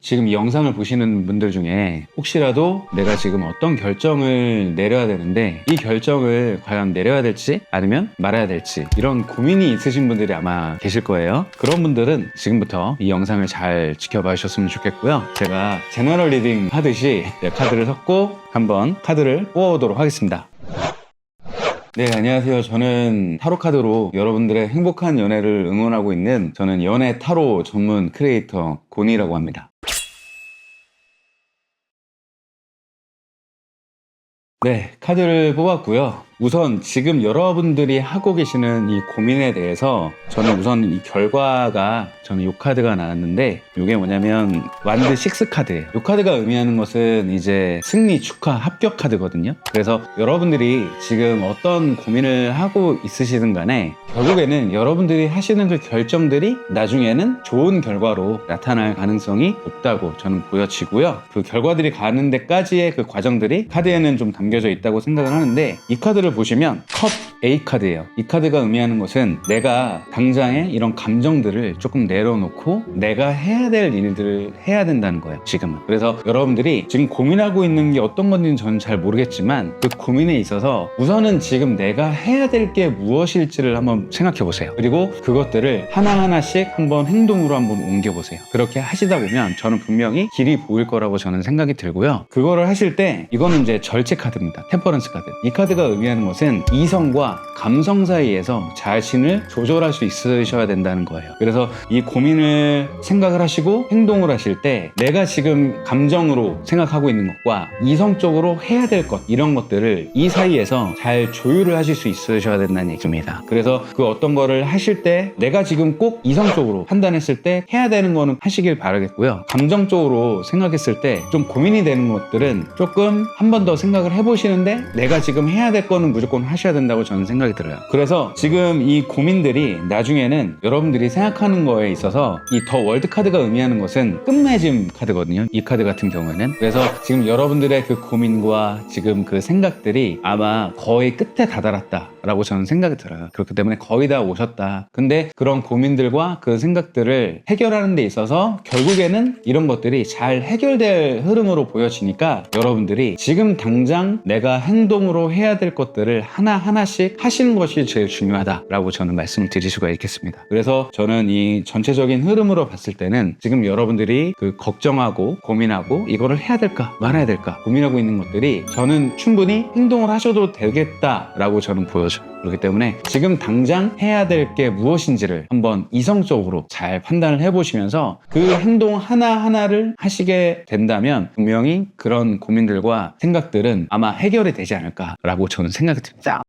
지금 이 영상을 보시는 분들 중에 혹시라도 내가 지금 어떤 결정을 내려야 되는데 이 결정을 과연 내려야 될지 아니면 말아야 될지 이런 고민이 있으신 분들이 아마 계실 거예요. 그런 분들은 지금부터 이 영상을 잘 지켜봐 주셨으면 좋겠고요. 제가 제너럴 리딩 하듯이 카드를 섞고 한번 카드를 뽑아보도록 하겠습니다. 네, 안녕하세요. 저는 타로 카드로 여러분들의 행복한 연애를 응원하고 있는 저는 연애 타로 전문 크리에이터 고니라고 합니다. 네, 카드를 뽑았고요. 우선 지금 여러분들이 하고 계시는 이 고민에 대해서 저는 우선 이 결과가 저는 이 카드가 나왔는데 이게 뭐냐면 완드 6 카드예요. 이 카드가 의미하는 것은 이제 승리, 축하, 합격 카드거든요. 그래서 여러분들이 지금 어떤 고민을 하고 있으시든 간에 결국에는 여러분들이 하시는 그 결정들이 나중에는 좋은 결과로 나타날 가능성이 높다고 저는 보여지고요. 그 결과들이 가는 데까지의 그 과정들이 카드에는 좀 담겨져 있다고 생각을 하는데 이 카드를 보시면 컵 A 카드예요. 이 카드가 의미하는 것은 내가 당장에 이런 감정들을 조금 내려놓고 내가 해야 될 일들을 해야 된다는 거예요, 지금은. 그래서 여러분들이 지금 고민하고 있는 게 어떤 건지는 저는 잘 모르겠지만 그 고민에 있어서 우선은 지금 내가 해야 될 게 무엇일지를 한번 생각해 보세요. 그리고 그것들을 하나하나씩 한번 행동으로 한번 옮겨보세요. 그렇게 하시다 보면 저는 분명히 길이 보일 거라고 저는 생각이 들고요. 그거를 하실 때 이거는 이제 절제 카드입니다. 템퍼런스 카드. 이 카드가 의미하는 것은 이성과 감성 사이에서 자신을 조절할 수 있으셔야 된다는 거예요. 그래서 이 고민을 생각을 하시고 행동을 하실 때 내가 지금 감정으로 생각하고 있는 것과 이성적으로 해야 될 것 이런 것들을 이 사이에서 잘 조율을 하실 수 있으셔야 된다는 얘기입니다. 그래서 그 어떤 거를 하실 때 내가 지금 꼭 이성적으로 판단했을 때 해야 되는 거는 하시길 바라겠고요. 감정적으로 생각했을 때 좀 고민이 되는 것들은 조금 한 번 더 생각을 해보시는데 내가 지금 해야 될 거는 무조건 하셔야 된다고 저는 생각이 들어요. 그래서 지금 이 고민들이 나중에는 여러분들이 생각하는 거에 있어서 이 더 월드 카드가 의미하는 것은 끝맺음 카드거든요. 이 카드 같은 경우에는. 그래서 지금 여러분들의 그 고민과 지금 그 생각들이 아마 거의 끝에 다다랐다 라고 저는 생각이 들어요. 그렇기 때문에 거의 다 오셨다. 근데 그런 고민들과 그 생각들을 해결하는 데 있어서 결국에는 이런 것들이 잘 해결될 흐름으로 보여지니까 여러분들이 지금 당장 내가 행동으로 해야 될 것들을 하나하나씩 하시는 것이 제일 중요하다라고 저는 말씀을 드릴 수가 있겠습니다. 그래서 저는 이 전체적인 흐름으로 봤을 때는 지금 여러분들이 그 걱정하고 고민하고 이거를 해야 될까 말아야 될까 고민하고 있는 것들이 저는 충분히 행동을 하셔도 되겠다라고 저는 보여져요. 그렇기 때문에 지금 당장 해야 될 게 무엇인지를 한번 이성적으로 잘 판단을 해보시면서 그 행동 하나하나를 하시게 된다면 분명히 그런 고민들과 생각들은 아마 해결이 되지 않을까라고 저는 생각이 듭니다.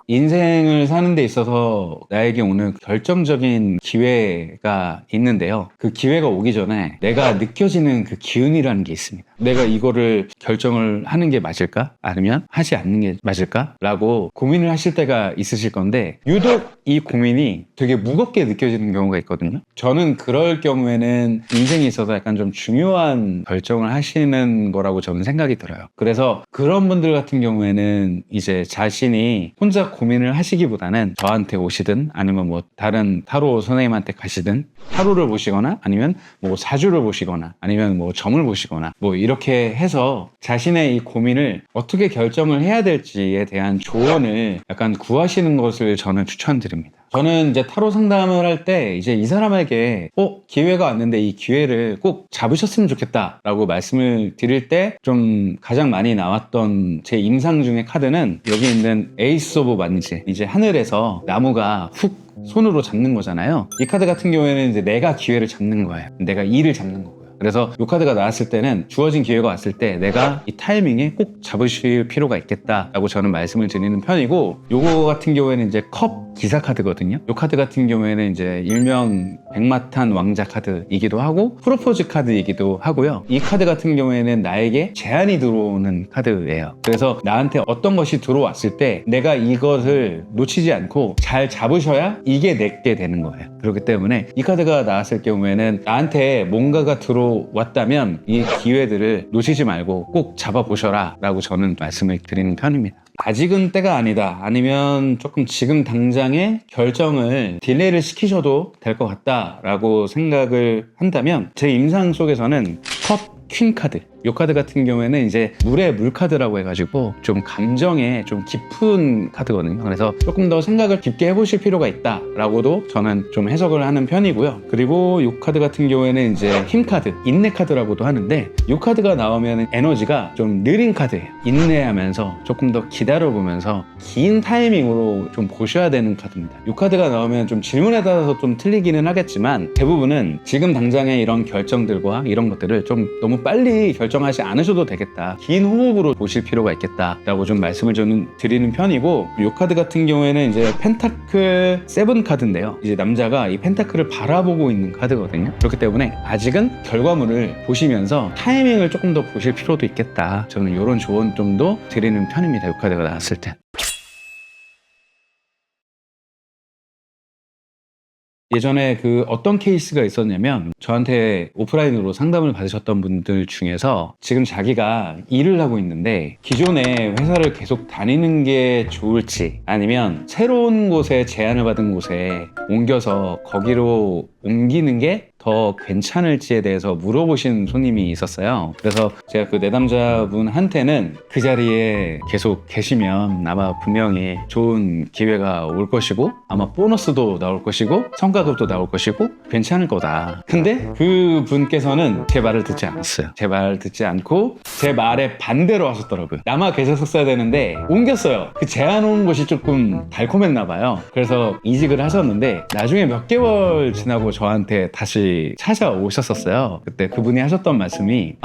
인생을 사는 데 있어서 나에게 오는 결정적인 기회가 있는데요. 그 기회가 오기 전에 내가 느껴지는 그 기운이라는 게 있습니다. 내가 이거를 결정을 하는 게 맞을까? 아니면 하지 않는 게 맞을까? 라고 고민을 하실 때가 있으실 건데 유독 이 고민이 되게 무겁게 느껴지는 경우가 있거든요. 저는 그럴 경우에는 인생에 있어서 약간 좀 중요한 결정을 하시는 거라고 저는 생각이 들어요. 그래서 그런 분들 같은 경우에는 이제 자신이 혼자 고민을 하시기보다는 저한테 오시든 아니면 뭐 다른 타로 선생님한테 가시든 타로를 보시거나 아니면 뭐 사주를 보시거나 아니면 뭐 점을 보시거나 뭐 이렇게 해서 자신의 이 고민을 어떻게 결정을 해야 될지에 대한 조언을 약간 구하시는 것을 저는 추천드립니다. 저는 이제 타로 상담을 할 때 이제 이 사람에게 기회가 왔는데 이 기회를 꼭 잡으셨으면 좋겠다라고 말씀을 드릴 때 좀 가장 많이 나왔던 제 임상 중의 카드는 여기 있는 에이스 오브 만지, 이제 하늘에서 나무가 훅 손으로 잡는 거잖아요. 이 카드 같은 경우에는 이제 내가 기회를 잡는 거예요. 내가 일을 잡는 거고요. 그래서 이 카드가 나왔을 때는 주어진 기회가 왔을 때 내가 이 타이밍에 꼭 잡으실 필요가 있겠다라고 저는 말씀을 드리는 편이고, 요거 같은 경우에는 이제 컵 기사 카드거든요. 이 카드 같은 경우에는 이제 일명 백마탄 왕자 카드이기도 하고 프로포즈 카드이기도 하고요. 이 카드 같은 경우에는 나에게 제안이 들어오는 카드예요. 그래서 나한테 어떤 것이 들어왔을 때 내가 이것을 놓치지 않고 잘 잡으셔야 이게 내게 되는 거예요. 그렇기 때문에 이 카드가 나왔을 경우에는 나한테 뭔가가 들어왔다면 이 기회들을 놓치지 말고 꼭 잡아보셔라 라고 저는 말씀을 드리는 편입니다. 아직은 때가 아니다, 아니면 조금 지금 당장의 결정을 딜레이를 시키셔도 될 것 같다 라고 생각을 한다면 제 임상 속에서는 컵 퀸 카드, 이 카드 같은 경우에는 이제 물의 물 카드라고 해가지고 좀 감정에 좀 깊은 카드거든요. 그래서 조금 더 생각을 깊게 해보실 필요가 있다라고도 저는 좀 해석을 하는 편이고요. 그리고 이 카드 같은 경우에는 이제 힘 카드, 인내 카드라고도 하는데, 이 카드가 나오면 에너지가 좀 느린 카드예요. 인내하면서 조금 더 기다려보면서 긴 타이밍으로 좀 보셔야 되는 카드입니다. 이 카드가 나오면 좀 질문에 따라서 좀 틀리기는 하겠지만 대부분은 지금 당장의 이런 결정들과 이런 것들을 좀 너무 빨리 결정하지 않으셔도 되겠다, 긴 호흡으로 보실 필요가 있겠다 라고 좀 말씀을 저는 드리는 편이고, 이 카드 같은 경우에는 이제 펜타클 7 카드인데요, 이제 남자가 이 펜타클을 바라보고 있는 카드거든요. 그렇기 때문에 아직은 결과물을 보시면서 타이밍을 조금 더 보실 필요도 있겠다, 저는 이런 조언 좀 더 드리는 편입니다. 이 카드가 나왔을 때. 예전에 그 어떤 케이스가 있었냐면, 저한테 오프라인으로 상담을 받으셨던 분들 중에서 지금 자기가 일을 하고 있는데 기존의 회사를 계속 다니는 게 좋을지, 아니면 새로운 곳에 제안을 받은 곳에 옮겨서 거기로 옮기는 게 더 괜찮을지에 대해서 물어보신 손님이 있었어요. 그래서 제가 그 내담자분한테는 그 자리에 계속 계시면 아마 분명히 좋은 기회가 올 것이고, 아마 보너스도 나올 것이고 성과급도 나올 것이고 괜찮을 거다. 근데 그 분께서는 제 말을 듣지 않았어요. 제 말 듣지 않고 제 말에 반대로 하셨더라고요. 남아 계셨었어야 되는데 옮겼어요. 그 제안 온 것이 조금 달콤했나 봐요. 그래서 이직을 하셨는데 나중에 몇 개월 지나고 저한테 다시 찾아오셨었어요. 그때 그분이 하셨던 말씀이,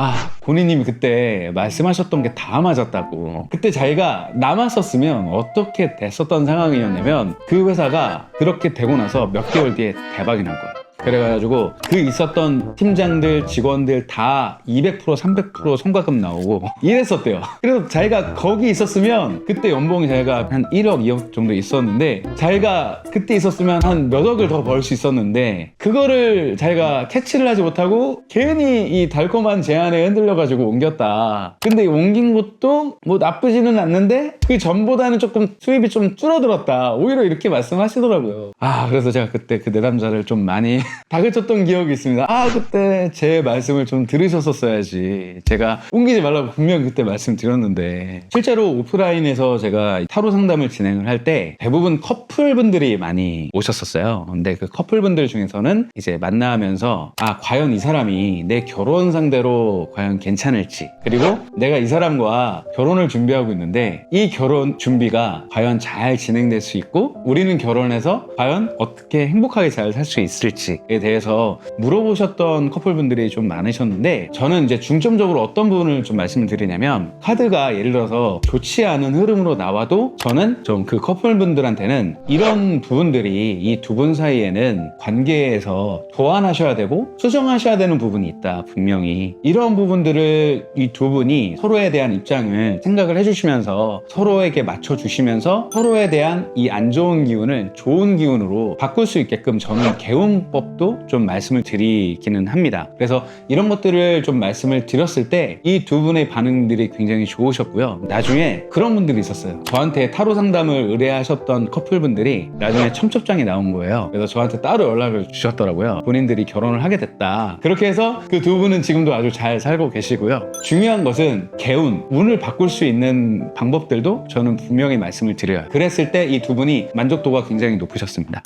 고니님이 그때 말씀하셨던 게 다 맞았다고. 그때 자기가 남았었으면 어떻게 됐었던 상황이었냐면, 그 회사가 그렇게 되고 나서 몇 개월 뒤에 대박이 난 거예요. 그래가지고 그 있었던 팀장들, 직원들 다 200%, 300% 성과급 나오고 이랬었대요. 그래서 자기가 거기 있었으면 그때 연봉이 자기가 한 1억, 2억 정도 있었는데, 자기가 그때 있었으면 한 몇 억을 더 벌 수 있었는데, 그거를 자기가 캐치를 하지 못하고 괜히 이 달콤한 제안에 흔들려가지고 옮겼다. 근데 옮긴 것도 뭐 나쁘지는 않는데 그 전보다는 조금 수입이 좀 줄어들었다, 오히려 이렇게 말씀하시더라고요. 그래서 제가 그때 그 내담자를 좀 많이 다그쳤던 기억이 있습니다. 그때 제 말씀을 좀 들으셨었어야지, 제가 옮기지 말라고 분명 그때 말씀드렸는데. 실제로 오프라인에서 제가 타로 상담을 진행을 할 때 대부분 커플분들이 많이 오셨었어요. 근데 그 커플분들 중에서는 이제 만나면서 과연 이 사람이 내 결혼 상대로 과연 괜찮을지, 그리고 내가 이 사람과 결혼을 준비하고 있는데 이 결혼 준비가 과연 잘 진행될 수 있고 우리는 결혼해서 과연 어떻게 행복하게 잘 살 수 있을지 에 대해서 물어보셨던 커플분들이 좀 많으셨는데, 저는 이제 중점적으로 어떤 부분을 좀 말씀을 드리냐면, 카드가 예를 들어서 좋지 않은 흐름으로 나와도 저는 좀 그 커플분들한테는 이런 부분들이 이 두 분 사이에는 관계에서 보완하셔야 되고 수정하셔야 되는 부분이 있다. 분명히 이런 부분들을 이 두 분이 서로에 대한 입장을 생각을 해주시면서 서로에게 맞춰주시면서 서로에 대한 이 안 좋은 기운을 좋은 기운으로 바꿀 수 있게끔 저는 개운법도 좀 말씀을 드리기는 합니다. 그래서 이런 것들을 좀 말씀을 드렸을 때 이 두 분의 반응들이 굉장히 좋으셨고요. 나중에 그런 분들이 있었어요. 저한테 타로 상담을 의뢰하셨던 커플분들이 나중에 청첩장이 나온 거예요. 그래서 저한테 따로 연락을 주셨더라고요. 본인들이 결혼을 하게 됐다. 그렇게 해서 그 두 분은 지금도 아주 잘 살고 계시고요. 중요한 것은 개운, 운을 바꿀 수 있는 방법들도 저는 분명히 말씀을 드려요. 그랬을 때 이 두 분이 만족도가 굉장히 높으셨습니다.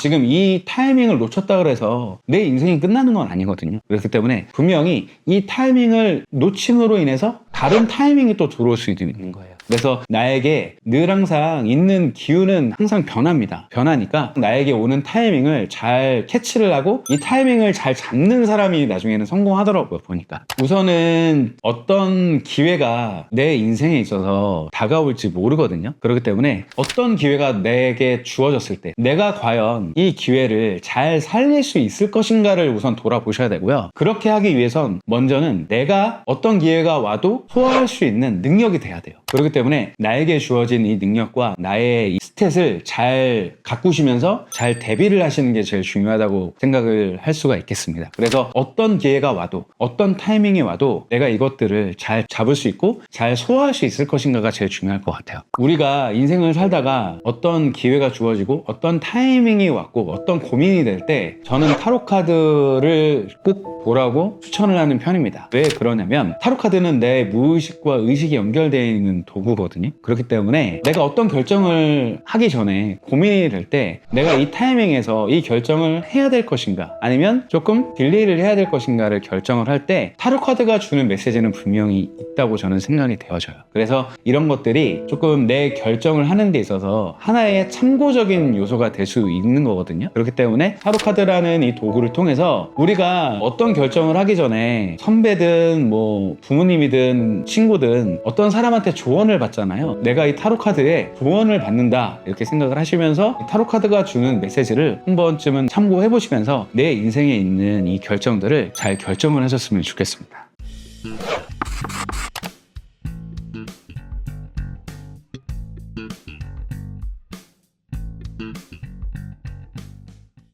지금 이 타이밍을 놓쳤다 그래서 내 인생이 끝나는 건 아니거든요. 그렇기 때문에 분명히 이 타이밍을 놓침으로 인해서 다른 타이밍이 또 들어올 수 있는 거예요. 그래서 나에게 늘 항상 있는 기운은 항상 변합니다. 변하니까 나에게 오는 타이밍을 잘 캐치를 하고 이 타이밍을 잘 잡는 사람이 나중에는 성공하더라고요, 보니까. 우선은 어떤 기회가 내 인생에 있어서 다가올지 모르거든요. 그렇기 때문에 어떤 기회가 내게 주어졌을 때 내가 과연 이 기회를 잘 살릴 수 있을 것인가를 우선 돌아보셔야 되고요. 그렇게 하기 위해선 먼저는 내가 어떤 기회가 와도 소화할 수 있는 능력이 돼야 돼요. 그렇기 때문에 때문에 나에게 주어진 이 능력과 나의 이 스탯을 잘 가꾸시면서 잘 대비를 하시는 게 제일 중요하다고 생각을 할 수가 있겠습니다. 그래서 어떤 기회가 와도 어떤 타이밍이 와도 내가 이것들을 잘 잡을 수 있고 잘 소화할 수 있을 것인가가 제일 중요할 것 같아요. 우리가 인생을 살다가 어떤 기회가 주어지고 어떤 타이밍이 왔고 어떤 고민이 될 때 저는 타로 카드를 꼭 보라고 추천을 하는 편입니다. 왜 그러냐면 타로 카드는 내 무의식과 의식이 연결되어 있는 도구거든요. 그렇기 때문에 내가 어떤 결정을 하기 전에 고민이 될 때 내가 이 타이밍에서 이 결정을 해야 될 것인가 아니면 조금 딜레이를 해야 될 것인가를 결정을 할 때 타로 카드가 주는 메시지는 분명히 있다고 저는 생각이 되어져요. 그래서 이런 것들이 조금 내 결정을 하는 데 있어서 하나의 참고적인 요소가 될 수 있는 거거든요. 그렇기 때문에 타로 카드라는 이 도구를 통해서 우리가 어떤 결정을 하기 전에 선배든 뭐 부모님이든 친구든 어떤 사람한테 조언을 받잖아요. 내가 이 타로 카드에 조언을 받는다 이렇게 생각을 하시면서 이 타로 카드가 주는 메시지를 한 번쯤은 참고해 보시면서 내 인생에 있는 이 결정들을 잘 결정을 하셨으면 좋겠습니다.